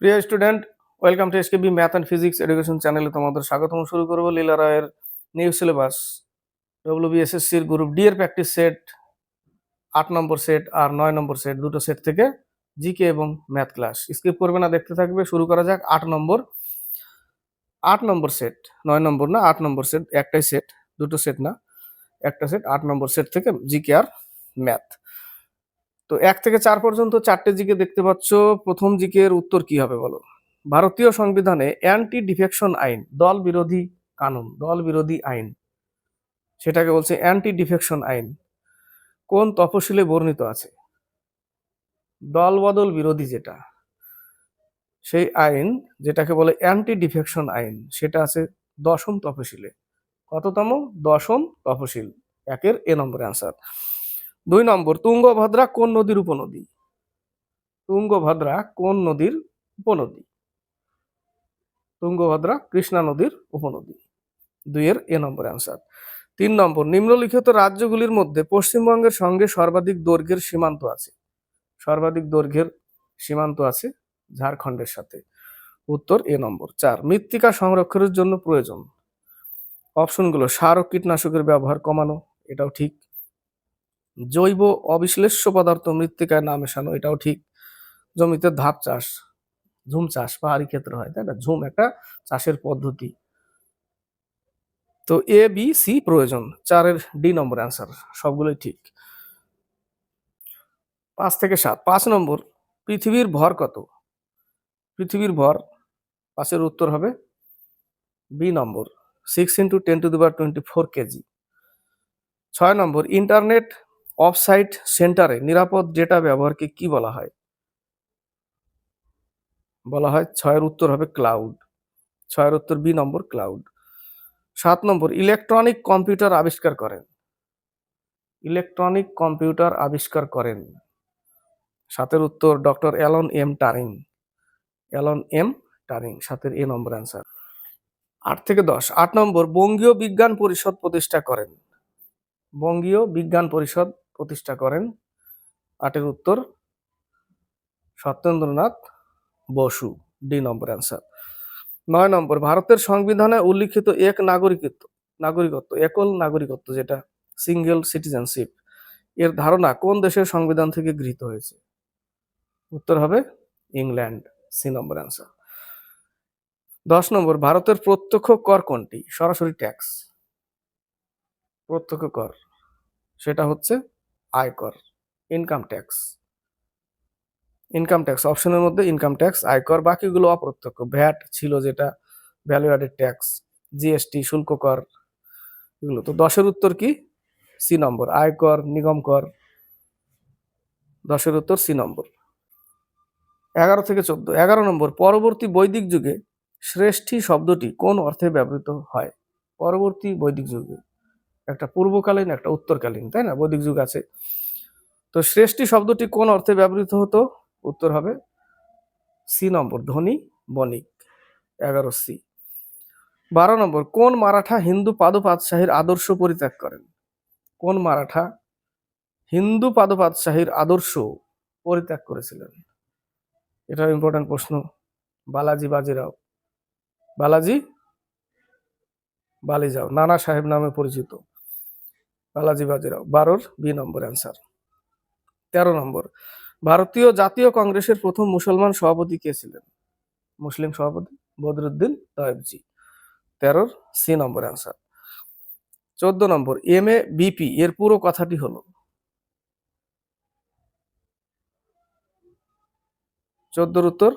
প্রিয় student, welcome to SKB math and physics education চ্যানেলে তোমাদের স্বাগতম। শুরু করবো লীলা রায়ের নিউ সিলেবাস ডব্লিউবিএসএসসির গ্রুপ ডি এর প্র্যাকটিস সেট 8 নম্বর সেট আর 9 নম্বর সেট, দুটো সেট থেকে জিকে এবং ম্যাথ ক্লাস। স্কিপ করবে না, দেখতে থাকবে। শুরু করা যাক। 8 নম্বর সেট, 9 নম্বর না, 8 নম্বর সেট, একটাই সেট, দুটো সেট না, একটা সেট। 8 নম্বর সেট থেকে জিকে আর ম্যাথ। তো 1 থেকে 4 পর্যন্ত 4টে জিকে দেখতে পাচ্ছ। প্রথম জিকের উত্তর কি হবে বলো? ভারতীয় সংবিধানে অ্যান্টি ডিফেকশন আইন, দল বিরোধী কানুন, দল বিরোধী আইন, সেটাকে বলছে অ্যান্টি ডিফেকশন আইন, কোন তফসিলে বর্ণিত আছে? দলবদল বিরোধী যেটা, সেই আইন যেটাকে বলে অ্যান্টি ডিফেকশন আইন, সেটা আছে 10ম তফসিলে। কততম? 10ম তফসিল। 1-এর এ নম্বর অ্যান্সার। 2 নম্বর, তুঙ্গভদ্রা কোন নদীর উপনদী? তুঙ্গভদ্রা কোন নদীর উপনদী? তুঙ্গভদ্রা কৃষ্ণা নদীর উপনদী। 2-এর এ নম্বর অ্যান্সার। 3 নম্বর, নিম্নলিখিত রাজ্যগুলির মধ্যে পশ্চিমবঙ্গের সঙ্গে সর্বাধিক দৈর্ঘ্যের সীমান্ত আছে? সর্বাধিক দৈর্ঘ্যের সীমান্ত আছে ঝাড়খণ্ডের সাথে। উত্তর এ নম্বর। 4, মৃত্তিকা সংরক্ষণের জন্য প্রয়োজন। অপশনগুলো: সার ও কীটনাশকের ব্যবহার কমানো, এটাও ঠিক। জৈব অবিশ্লেষ্য পদার্থ মৃত্তিকায় না মেশানো, এটাও ঠিক। জমিতে ধাপ চাষ, ঝুম চাষ পাহাড়ি ক্ষেত্রে হয়, তাই না? ঝুম একটা চাষের পদ্ধতি। তো এ বি সি প্রয়োজন। 4-এর ডি নম্বর অ্যান্সার, সবগুলোই ঠিক। 5 থেকে 7। 5 নম্বর, পৃথিবীর ভর কত? পৃথিবীর ভর, 5-এর উত্তর হবে বি নম্বর, 6 × 10⁻24 কেজি। 6 নম্বর, ইন্টারনেট অফ সাইট সেন্টারে নিরাপদ ডেটা ব্যবহারকে কি বলা হয়? বলা হয়, 6-এর উত্তর হবে ক্লাউড। 6-এর উত্তর B number, cloud. 7 number, electronic computer আবিষ্কার করেন? ইলেকট্রনিক কম্পিউটার আবিষ্কার করেন, 7-এর উত্তর doctor Alan M Turing. Alan M Turing, 7-এর এ নম্বর অ্যান্সার। 8 থেকে 10। 8 নম্বর, বঙ্গীয় বিজ্ঞান পরিষদ প্রতিষ্ঠা করেন? বঙ্গীয় বিজ্ঞান পরিষদ প্রতিষ্ঠা করেন, 8-এর উত্তর সত্যেন্দ্রনাথ বসু, ডি নম্বর অ্যান্সার। 9 নম্বর, ভারতের সংবিধানে উল্লিখিত একল নাগরিকত্ব, যেটা সিঙ্গেল সিটিজেনশিপ, এর ধারণা কোন দেশের সংবিধান থেকে গৃহীত হয়েছে? উত্তর হবে ইংল্যান্ড, সি নম্বর অ্যান্সার। 10 নম্বর, ভারতের প্রত্যক্ষ কর কোনটি? সরাসরি ট্যাক্স, প্রত্যক্ষ কর, সেটা হচ্ছে আয়কর, ইনকাম ট্যাক্স। ইনকাম ট্যাক্স অপশনের মধ্যে ইনকাম ট্যাক্স, আয়কর, বাকিগুলো অপ্রত্যক্ষ। ভ্যাট ছিল যেটা, ভ্যালু অ্যাডেড ট্যাক্স, জিএসটি, শুল্ক কর, এগুলো। তো 10-এর উত্তর কি? সি নম্বর, আয়কর, নিগম কর। 10-এর উত্তর সি নম্বর। 11 থেকে 14। 11 নম্বর, পরবর্তী বৈদিক যুগে শ্রেষ্ঠী শব্দটি কোন অর্থে ব্যবহৃত হয়? পরবর্তী বৈদিক যুগে, একটা পূর্বকালীন, একটা উত্তরকালীন, তাই না? বৈদিক যুগ আছে। তো শ্রেষ্ঠী শব্দটি কোন অর্থে ব্যবহৃত হতো? উত্তর হবে সি নম্বর, ধনী, বণিক। 11 সি। 12 নম্বর, কোন মারাঠা হিন্দু পাদপাতশাহীর আদর্শ পরিত্যাগ করেন? কোন মারাঠা হিন্দু পাদপাতশাহীর আদর্শ পরিত্যাগ করেছিলেন? এটা ইম্পর্টেন্ট প্রশ্ন। বালাজি বাজিরাও, বালাজি বালিজাও, নানা সাহেব নামে পরিচিত বালাজি বাজিরাও, 12-র বি নম্বর অ্যান্সার। 13 নম্বর, ভারতীয় জাতীয় কংগ্রেসের প্রথম মুসলমান সভাপতি কে ছিলেন? মুসলিম সভাপতি বদরুদ্দিন তয়েবজি, 13-র C number answer. 14 number, MABP এর পুরো কথাটি হলো? 14-র উত্তর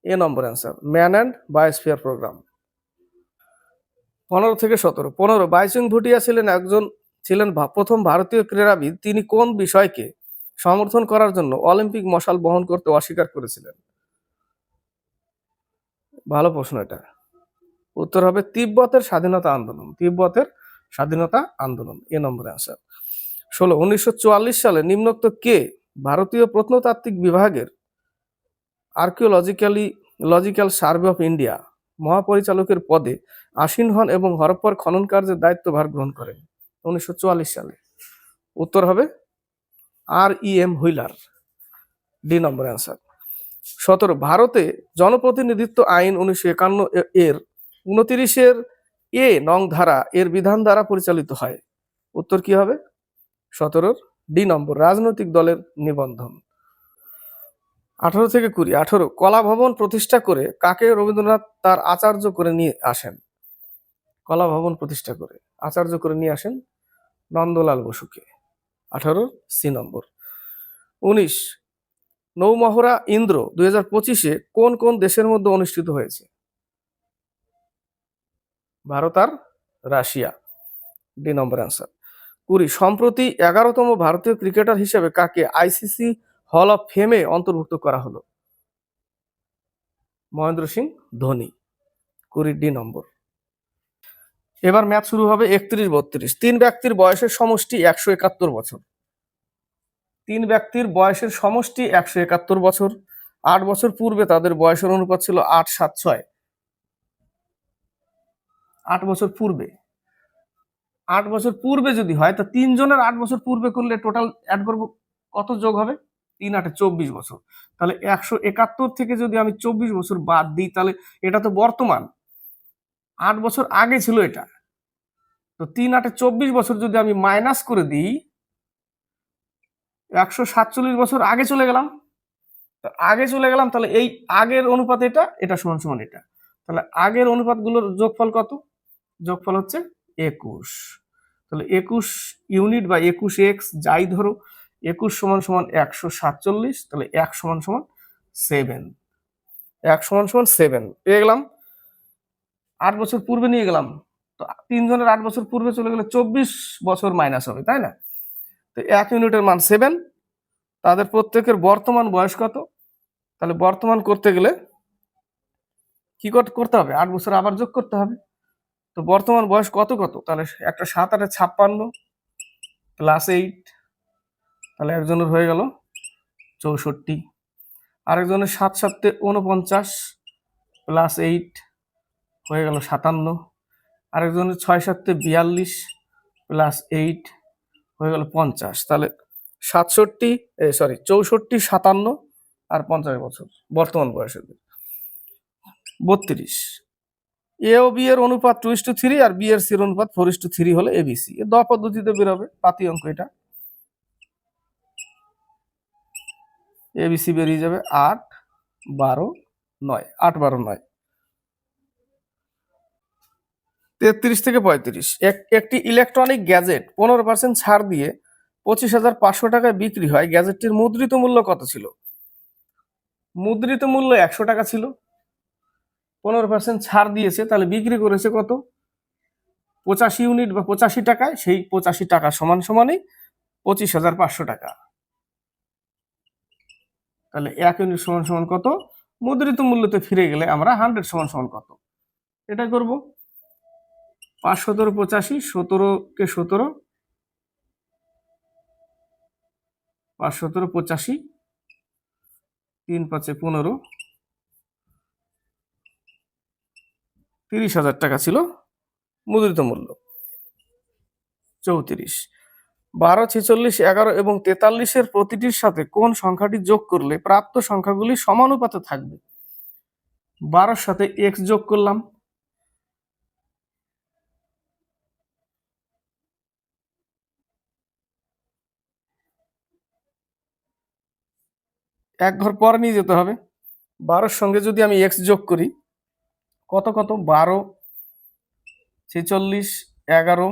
A number answer, man and biosphere programme. 15 থেকে 17। 15, বাইচুং ভুটিয়া ছিলেন প্রথম ভারতীয় ক্রীড়াবিদ। তিনি কোন বিষয়কে সমর্থন করার জন্য অলিম্পিক মশাল বহন করতে অস্বীকার করেছিলেন? ভালো প্রশ্ন এটা। উত্তর হবে তিব্বতের স্বাধীনতা আন্দোলন, তিব্বতের স্বাধীনতা আন্দোলন, এ নম্বর অ্যান্সার। 16, 1944 সালে নিম্নোক্ত কে ভারতীয় প্রত্নতাত্ত্বিক বিভাগের লজিক্যাল সার্ভে অফ ইন্ডিয়া মহাপরিচালকের পদে আসীন হন এবং হরপ্পার খনন কার্যের দায়িত্বভার গ্রহণ করেন 1944 সালে? উত্তর হবে REM হুইলার, ডি নম্বর অ্যান্সার। 17 ভারতে জনপ্রতিনিধিত্ব আইন 1951 এর 29-এর এ নং ধারা এর বিধান দ্বারা পরিচালিত হয়। উত্তর কি হবে? 17 ডি নম্বর রাজনৈতিক দলের নিবন্ধন। 18 থেকে 20 18 কলা ভবন প্রতিষ্ঠা করে কাকে রবীন্দ্রনাথ তার আচার্য করে নিয়ে আসেন? কলা ভবন প্রতিষ্ঠা করে আচার্য করে নিয়ে আসেন নন্দলাল বসুকে। 18 সি নম্বর। 19 নৌমহড়া ইন্দ্র 2025-এ কোন কোন দেশের মধ্যে অনুষ্ঠিত হয়েছে? ভারত আর রাশিয়া, ডি নম্বর অ্যান্সার। 20 সম্প্রতি 11তম ভারতীয় ক্রিকেটার হিসেবে কাকে আইসিসি হল অফ ফেমে অন্তর্ভুক্ত করা হলো? মহেন্দ্র সিং ধোনি, 20 ডি নম্বর। এবার ম্যাচ শুরু হবে 31-32। তিন ব্যক্তির বয়সের সমষ্টি 171 বছর। তিন ব্যক্তির বয়সের সমষ্টি 171 বছর। 8 বছর পূর্বে তাদের বয়সের অনুপাত ছিল 8-7-6। 8 বছর পূর্বে, 8 বছর পূর্বে যদি হয় তো তিনজনের 8 বছর পূর্বে করলে টোটাল অ্যাড করবো কত যোগ হবে? 3 8 24 বছর। তাহলে 171 থেকে যদি আমি 24 বছর বাদ দিই তাহলে এটা তো বর্তমান, 8 বছর আগে ছিল এটা। তো 3 8 24 বছর যদি আমি মাইনাস করে দিই 147 বছর আগে চলে গেলাম। আগে চলে গেলাম তাহলে এই আগের অনুপাত এটা, এটা সমান সমান এটা। তাহলে আগের অনুপাতগুলোর যোগফল কত? যোগফল হচ্ছে 21। তাহলে 21 ইউনিট বা 21 এক্স যাই ধরো, 21 সমান সমান 147। তাহলে 1 সমান সমান 7। 1 সমান সমান 7 পেয়ে গেলাম। 8 বছর পূর্বে নিয়ে গেলাম, তো তিনজনের 8 বছর পূর্বে চলে গেলে 24 বছর মাইনাস হবে, তাই না? তো 1 ইউনিটের মান 7। তাদের প্রত্যেকের বর্তমান বয়স কত? তাহলে বর্তমান করতে গেলে কি করতে হবে? 8 বছর আবার যোগ করতে হবে। তো বর্তমান বয়স কত কত? তাহলে একটা 7 8 56 প্লাস 8, তাহলে একজনের হয়ে গেল 64। আরেকজনের 7 7 49 প্লাস 8 হয়ে গেল 57। আরেকজনের 6 7 42 প্লাস 8 হয়ে গেল 50। তাহলে 64 57 আর 50 বছর বর্তমান বয়সের। 32 এ ও বি এর অনুপাত 2:3 আর বি এর সি এর অনুপাত 4:3 হলে এবিসি। এ দ পদ্ধতিতে বেরোবে, পাতি অঙ্ক এটা। এবিসি বেরিয়ে যাবে 8 12 9, 8 12 9। 33 থেকে 35 একটি ইলেকট্রনিক গ্যাজেট 15% ছাড় দিয়ে 25,500 টাকায় বিক্রি হয়। গ্যাজেটটির মুদ্রিত মূল্য কত ছিল? মুদ্রিত মূল্য 100 টাকা ছিল, 15% ছাড় দিয়েছে, তাহলে বিক্রি করেছে কত? 85 ইউনিট বা 85 টাকায়। সেই 85 টাকা সমান সমানই 25,500 টাকা। তাহলে 1 ইউনিট সমান সমান কত? মুদ্রিত মূল্যতে ফিরে গেলে আমরা 100 সমান সমান কত এটা করব। 5 17 85, 17 কে 17, 5 17 85, 3 5 15, 30,000 টাকা ছিল মুদ্রিত মূল্য। 34 12 46 11 এবং 43-এর প্রতিটির সাথে কোন সংখ্যাটি যোগ করলে প্রাপ্ত সংখ্যাগুলি সমানুপাতে থাকবে? 12-র সাথে x যোগ করলাম, এক ঘর পরে নিয়ে যেতে হবে। 12-র সঙ্গে যদি আমি x যোগ করি কত কত? 12 46 11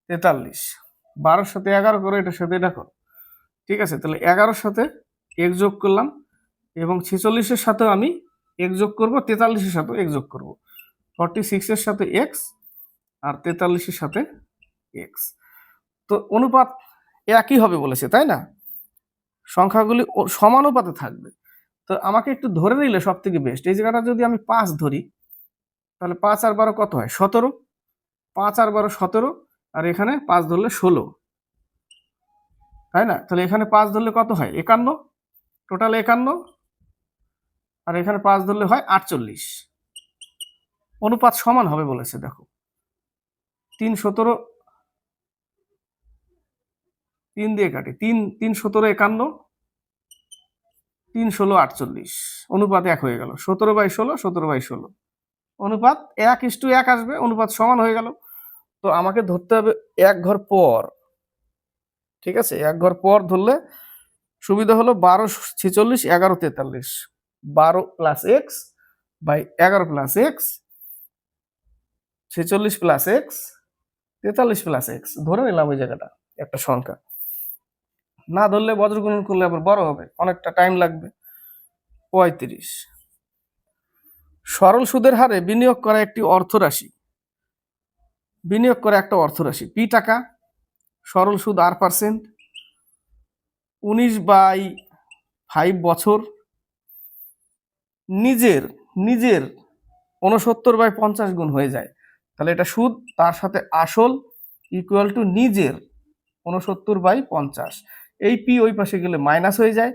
43। 12-র সাথে 11 করো, এটার সাথে এটা করো, ঠিক আছে? তাহলে 11-র সাথে x যোগ করলাম এবং 46-এর সাথেও আমি x যোগ করব, 43-এর সাথেও x যোগ করব। 46-এর সাথে x আর 43-এর সাথে x। তো অনুপাত একই হবে বলেছে, তাই না? সংখ্যাগুলি সমানুপাতে থাকবে। তো আমাকে একটু ধরে নিলে সব থেকে বেস্ট। এই জায়গাটা যদি আমি 5 ধরি তাহলে 5 আর 12 কত হয়? 17। 5 আর 12 17, আর এখানে 5 ধরলে 16, তাই না? তাহলে এখানে 5 ধরলে কত হয়? 51, টোটাল 51। আর এখানে 5 ধরলে হয় 48। অনুপাত সমান হবে বলেছে, দেখো 3 17, 3 দিয়ে কাটি, 3 3 17 51, 3, 16, 48 অনুপাত 1 হয়ে গেল, 17/16, 17/16 অনুপাত 1:1 আসবে, অনুপাত সমান হয়ে গেল। তো আমাকে ধরতে হবে এক ঘর পর, ঠিক আছে, এক ঘর পর ধরলে সুবিধা হলো 12, 46, 11, 43, 12 plus X by 11 plus X, 46 plus X, 43 plus X ধরে নিলাম ওই জায়গাটা একটা সংখ্যা। না ধরলে বজ্রগুণন করলে আবার বড় হবে, অনেকটা টাইম লাগবে। 35 সরল সুদের হারে বিনিয়োগ করা একটি অর্থরাশি, বিনিয়োগ করা একটা অর্থরাশি পি টাকা, সরল সুদ R%, 19/5 বছর, নিজের নিজের 69/50 গুণ হয়ে যায়, তাহলে এটা সুদ তার সাথে আসল ইকুয়াল টু নিজের 69/50। এই পি ওই পাশে গেলে মাইনাস হয়ে যায়,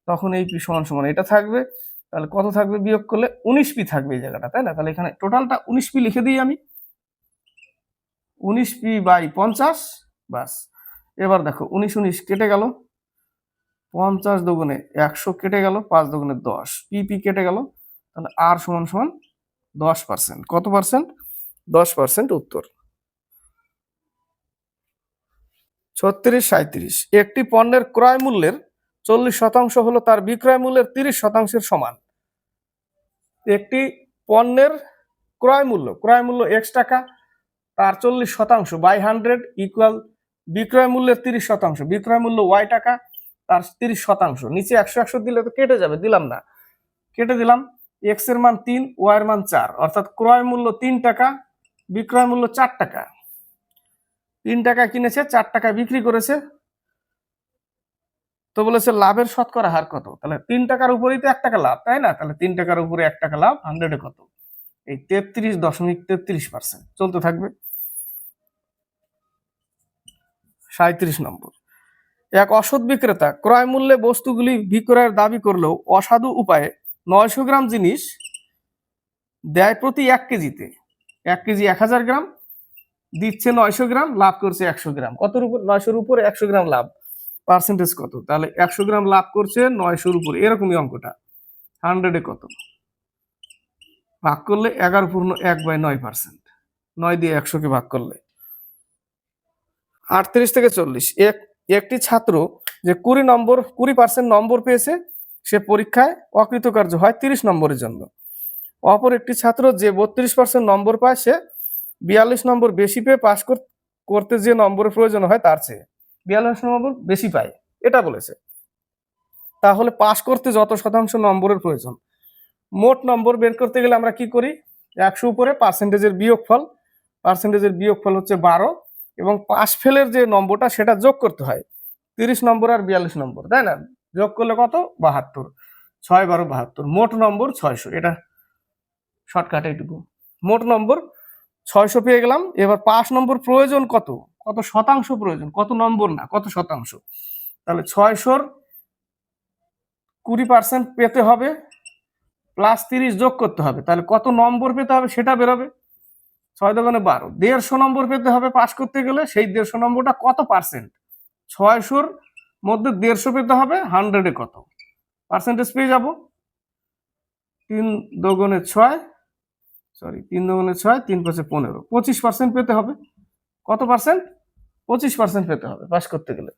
তখন এই পি সমান সমান এটা থাকবে। তাহলে কত থাকবে বিয়োগ করলে 19 পি থাকবে এই জায়গাটা, তাই না? তাহলে এখানে টোটালটা 19 পি লিখে দিই আমি, 19 পি/50। বাস, এবার দেখো 19 19 কেটে গেল, 50 দুগুণে 100 কেটে গেল, 5 দুগুণে 10, পি পি কেটে গেল, তাহলে আর সমান সমান 10%। কত পার্সেন্ট? 10% উত্তর। 36 37 একটি পণ্যের ক্রয় মূল্যের 40% হলো তার বিক্রয় মূল্যের 30%-এর সমান। একটি পণ্যের ক্রয় মূল্য x টাকা, তার 40% বাই 100 ইকুয়াল বিক্রয় মূল্যের 30%, বিক্রয় মূল্য y টাকা, তার 30%। নিচে 100 100 দিলে তো কেটে যাবে, দিলাম না, কেটে দিলাম। x এর মান 3, y এর মান 4, অর্থাৎ ক্রয় মূল্য 3 টাকা, বিক্রয় মূল্য 4 টাকা। 3 টাকা কিনেছে, 4 টাকা বিক্রি করেছে। তো বলেছে লাভের শতকরা হার কত? তাহলে 3 টাকার উপরেই তো 1 টাকা লাভ, তাই না? তাহলে 3 টাকার উপরে 1 টাকা লাভ 100-এ কত? এই 33.33%। চলতে থাকবে। 37 নম্বর, এক অসৎ বিক্রেতা ক্রয় মূল্যে বস্তুগুলি বিক্রয়ের দাবি করলেও অসাধু উপায়ে 900 গ্রাম জিনিস দেয় প্রতি 1 কেজিতে। 1 কেজি 1000 গ্রাম, দিচ্ছে 900 গ্রাম, লাভ করছে 100 গ্রাম। কতর উপর? 900-র উপরে 100 গ্রাম লাভ, পার্সেন্টেজ কত? তাহলে 100 গ্রাম লাভ করছে 900-র উপরে, এরকমই অঙ্কটা। 100-এ কত? ভাগ করলে 11/9%, 9 দিয়ে 100-কে ভাগ করলে। 38 থেকে 40 একটি ছাত্র যে 20% নম্বর পেয়েছে, সে পরীক্ষায় অকৃতকার্য হয় 30 নম্বরের জন্য। অপর একটি ছাত্র যে 32% নম্বর পায়, সে 42 নম্বর বেশি পেয়ে পাস করতে যে নম্বরের প্রয়োজন হয় তার চেয়ে 42 নম্বর বেশি পায়, এটা বলেছে। তাহলে পাস করতে যত শতাংশ নম্বরের প্রয়োজন। মোট নম্বর বের করতে গেলে আমরা কি করি? 100 উপরে পার্সেন্টেজের বিয়োগফল হচ্ছে 12, এবং পাস ফেলের যে নম্বরটা সেটা যোগ করতে হয়। 30 নম্বর আর 42 নম্বর, তাই না? যোগ করলে কত? 72, 6 12 72, মোট নম্বর 600। এটা শর্টকাট এইটুকু। মোট নম্বর 600 পেয়ে গেলাম। এবার পাস নম্বর প্রয়োজন কত? কত শতাংশ প্রয়োজন, কত নম্বর না, কত শতাংশ। তাহলে 600-র 20% পেতে হবে, প্লাস 30 যোগ করতে হবে, তাহলে কত নম্বর পেতে হবে সেটা বেরোবে। 6 দুগুণে 12, 150 নম্বর পেতে হবে পাস করতে গেলে। সেই 150 নম্বরটা কত পার্সেন্ট? 600-র মধ্যে 150 পেতে হবে, 100-এ কত পার্সেন্টেজ পেয়ে যাব? 3 দুগুণে 6, 3 দুগুণে 6, 3 5 15, 25% পেতে হবে। কত পার্সেন্ট? 25% পেতে হবে পাস করতে গেলে।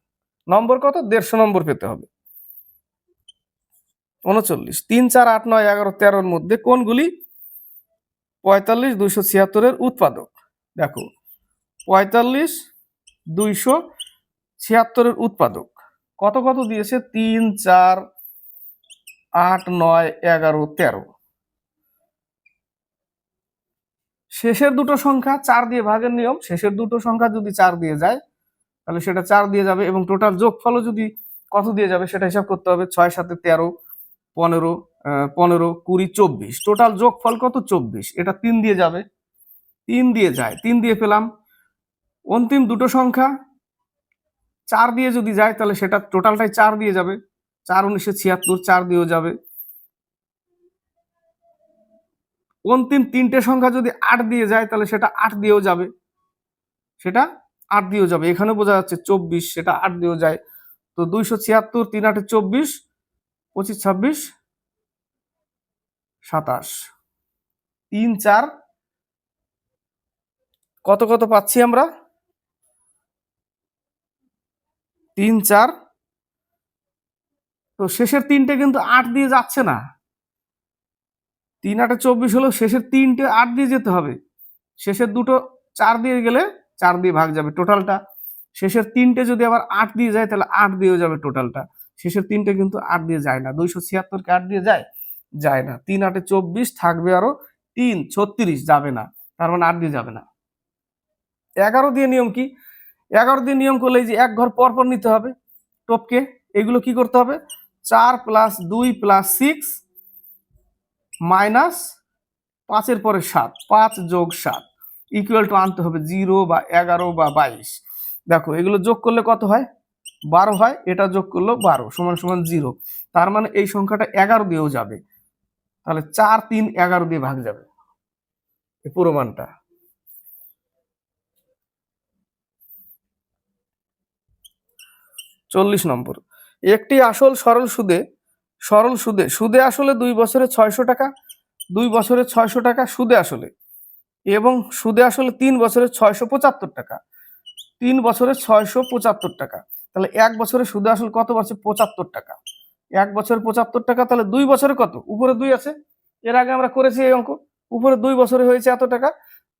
নম্বর কত? 150 নম্বর পেতে হবে। 39 3 4 8 9 11 13-র মধ্যে কোনগুলি 45 276-এর উৎপাদক? দেখো 45 276-এর উৎপাদক কত কত দিয়েছে? 3 4 8 9 11 13। শেষের দুটো সংখ্যা 4 দিয়ে ভাগের নিয়ম, শেষের দুটো সংখ্যা যদি 4 দিয়ে যায় তাহলে সেটা 4 দিয়ে যাবে, এবং টোটাল যোগফলও যদি কত দিয়ে যাবে সেটা হিসাব করতে হবে। 6 7 13, 15 15 20 24, টোটাল যোগফল কত? 24। এটা 3 দিয়ে যাবে, 3 দিয়ে যায়, 3 দিয়ে পেলাম। অন্তিম দুটো সংখ্যা 4 দিয়ে যদি যায় তাহলে সেটা টোটালটাই 4 দিয়ে যাবে। 4 19 76, 4 দিয়েও যাবে। অন্তিম তিনটে সংখ্যা যদি 8 দিয়ে যায় তাহলে সেটা 8 দিয়েও যাবে, সেটা 8 দিয়েও যাবে। এখানে বোঝা যাচ্ছে 24, সেটা 8 দিয়েও যায়। তো 276 3 8 24, 25, 26, 27, 3, 4 কত কত পাচ্ছি আমরা? 3, 4। তো শেষের 3টে কিন্তু 8 দিয়ে যাচ্ছে না। 3 8 24 হলো, শেষের 3টে 8 দিয়ে যেতে হবে। শেষের দুটো 4 দিয়ে গেলে 4 দিয়ে ভাগ যাবে টোটালটা। শেষের 3টে যদি আবার 8 দিয়ে যায় তাহলে 8 দিয়েও যাবে টোটালটা। শেষের 3টে কিন্তু 8 দিয়ে যায় না। 276 কে 8 দিয়ে যায়? যায় না। 3 8 24 থাকবে আরো 3 36 যাবে না, তার মানে 8 দিয়ে যাবে না। 11 দিয়ে নিয়ম কি? 11 দিয়ে নিয়ম করলে এই যে এক ঘর পর পর নিতে হবে টপকে। এগুলো কি করতে হবে? 4 + 2 + 6 মাইনাস 5-এর পরে 7, 5 + 7 ইকুয়াল টু আনতে হবে 0 বা 11 বা 22। দেখো এগুলো যোগ করলে কত হয়? 12 হয়। এটা যোগ করলেও 12 সমান সমান 0। তার মানে এই সংখ্যাটা 11 দিয়েও যাবে। তাহলে 4 3 11 দিয়ে ভাগ যাবে এই পুরো মানটা। 40 নম্বর, একটি আসল সরল সুদে আসলে 2 বছরে 600 টাকা, 2 বছরে 600 টাকা সুদে আসলে, এবং সুদে আসলে 3 বছরে 675 টাকা, 3 বছরে 675 টাকা। তাহলে 1 বছরে সুদে আসল কত বছর? 75 টাকা। 1 বছরে 75 টাকা, তাহলে 2 বছরে কত? উপরে 2 আছে, এর আগে আমরা করেছি এই অঙ্ক। উপরে 2 বছরে হয়েছে এত টাকা।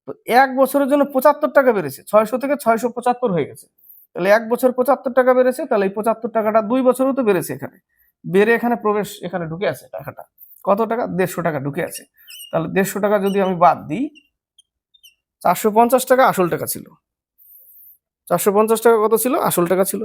তো 1 বছরের জন্য 75 টাকা বেড়েছে, 600 থেকে 675 হয়ে গেছে। তাহলে 1 বছর 75 টাকা বেড়েছে, তাহলে এই 75 টাকাটা 2 বছরেও তো বেড়েছে। এখানে বেড়ে এখানে প্রবেশ, এখানে ঢুকে আছে টাকাটা। কত টাকা? 150 টাকা ঢুকে আছে। তাহলে 150 টাকা যদি আমি বাদ দিই, 450 টাকা আসল টাকা ছিল। 450 টাকা কত ছিল? আসল টাকা ছিল।